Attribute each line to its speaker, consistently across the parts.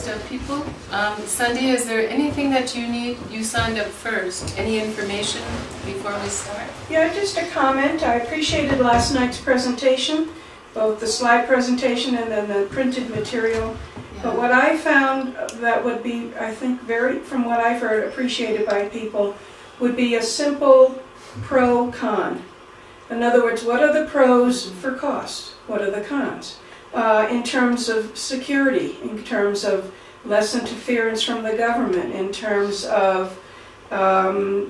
Speaker 1: list of people. Sandy, is there anything that you need? You signed up first. Any information before we start?
Speaker 2: Yeah, just a comment. I appreciated last night's presentation, both the slide presentation and then the printed material. Yeah. But what I found that would be, I think, from what I've heard, appreciated by people, would be a simple pro-con. In other words, what are the pros for cost? What are the cons? In terms of security, in terms of less interference from the government, in terms of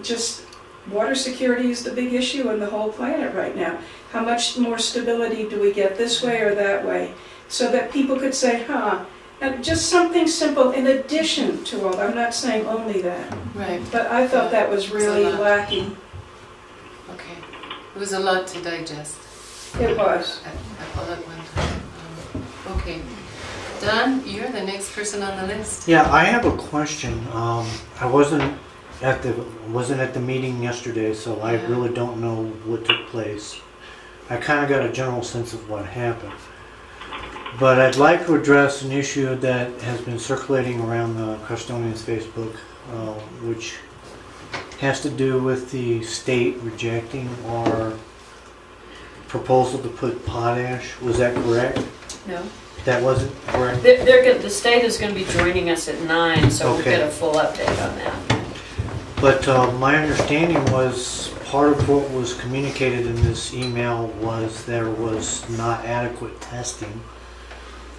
Speaker 2: just water security is the big issue in the whole planet right now. How much more stability do we get this way or that way? So that people could say, and just something simple in addition to all, I'm not saying only that. Right. But I thought that was really lacking.
Speaker 1: Okay. It was a lot to digest.
Speaker 2: It was.
Speaker 1: All at one time. Okay. Don, you're the next person on the list.
Speaker 3: Yeah, I have a question. I wasn't at the meeting yesterday, so I really don't know what took place. I kind of got a general sense of what happened. But I'd like to address an issue that has been circulating around the Custodian's Facebook, which has to do with the state rejecting our proposal to put potash. Was that correct?
Speaker 4: No.
Speaker 3: That wasn't correct?
Speaker 4: The state is going to be joining us at 9, so
Speaker 3: okay.
Speaker 4: We'll get a full update on that.
Speaker 3: But my understanding was part of what was communicated in this email was there was not adequate testing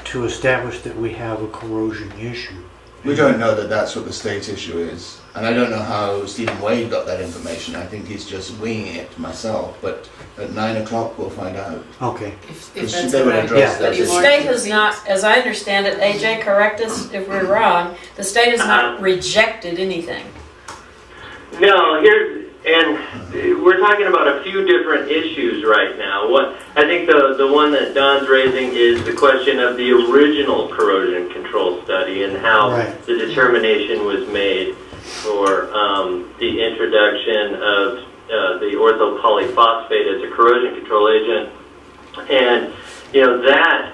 Speaker 3: to establish that we have a corrosion issue.
Speaker 5: We don't know that that's what the state issue is. And I don't know how Stephen Wade got that information. I think he's just winging it myself. But at 9 o'clock we'll find out.
Speaker 3: Okay.
Speaker 1: If that's
Speaker 5: they would
Speaker 1: right.
Speaker 5: address
Speaker 4: The state has not, as I understand it, AJ, correct us if we're wrong, the state has not rejected anything.
Speaker 6: No, we're talking about a few different issues right now. I think the one that Don's raising is the question of the original corrosion control study and how the determination was made for the introduction of the Ortho Poly Phosphate as a corrosion control agent. And that,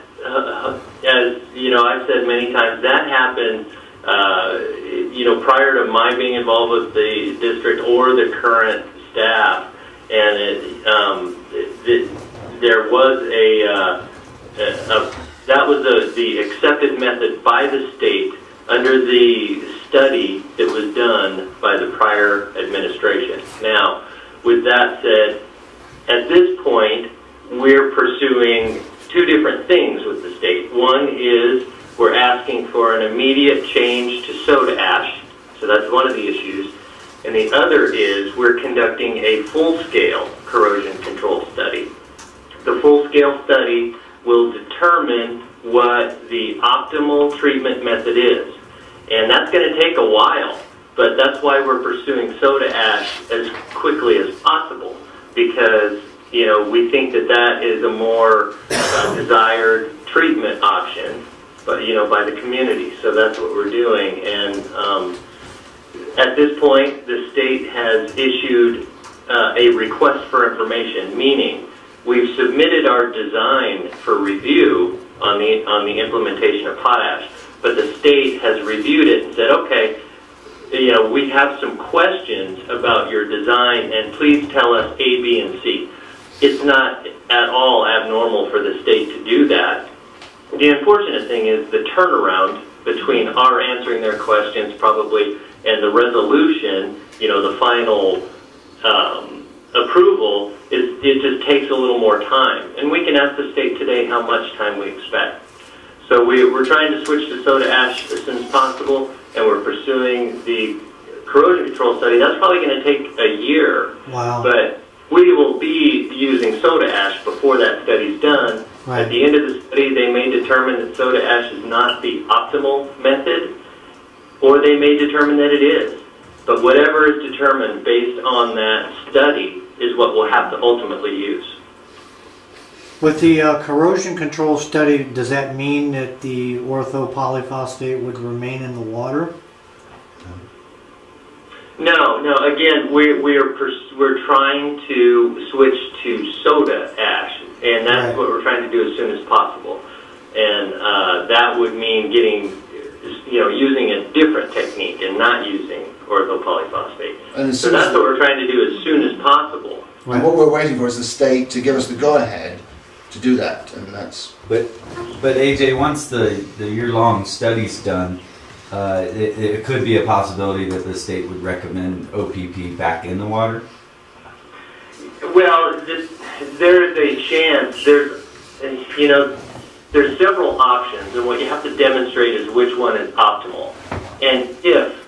Speaker 6: as I've said many times, that happened prior to my being involved with the district or the current staff, and there was that was the accepted method by the state under the study that was done by the prior administration. Now, with that said, at this point, we're pursuing two different things with the state. One is we're asking for an immediate change to soda ash, so that's one of the issues. And the other is we're conducting a full-scale corrosion control study. The full-scale study will determine what the optimal treatment method is. And that's going to take a while, but that's why we're pursuing soda ash as quickly as possible, because we think that that is a more desired treatment option, but by the community. So that's what we're doing. And at this point, the state has issued a request for information, meaning we've submitted our design for review on the implementation of potash, but the state has reviewed it and said, okay, we have some questions about your design, and please tell us A, B, and C. It's not at all abnormal for the state to do that. The unfortunate thing is the turnaround between our answering their questions probably and the resolution, the final approval, it just takes a little more time. And we can ask the state today how much time we expect. So we're trying to switch to soda ash as soon as possible, and we're pursuing the corrosion control study. That's probably going to take a year.
Speaker 3: Wow.
Speaker 6: But we will be using soda ash before that study's done. Right. At the end of the study, they may determine that soda ash is not the optimal method, or they may determine that it is. But whatever is determined based on that study is what we'll have to ultimately use.
Speaker 3: With the corrosion control study, does that mean that the ortho polyphosphate would remain in the water?
Speaker 6: No. Again, we're trying to switch to soda ash, and that's what we're trying to do as soon as possible. And that would mean getting not using ortho polyphosphate.
Speaker 5: And
Speaker 6: So that's what we're trying to do as soon as possible.
Speaker 5: And what we're waiting for is the state to give us the go-ahead to do that, and that's...
Speaker 7: But AJ, once the year-long study's done, it could be a possibility that the state would recommend OPP back in the water?
Speaker 6: Well, there's a chance. There's several options, and what you have to demonstrate is which one is optimal. And if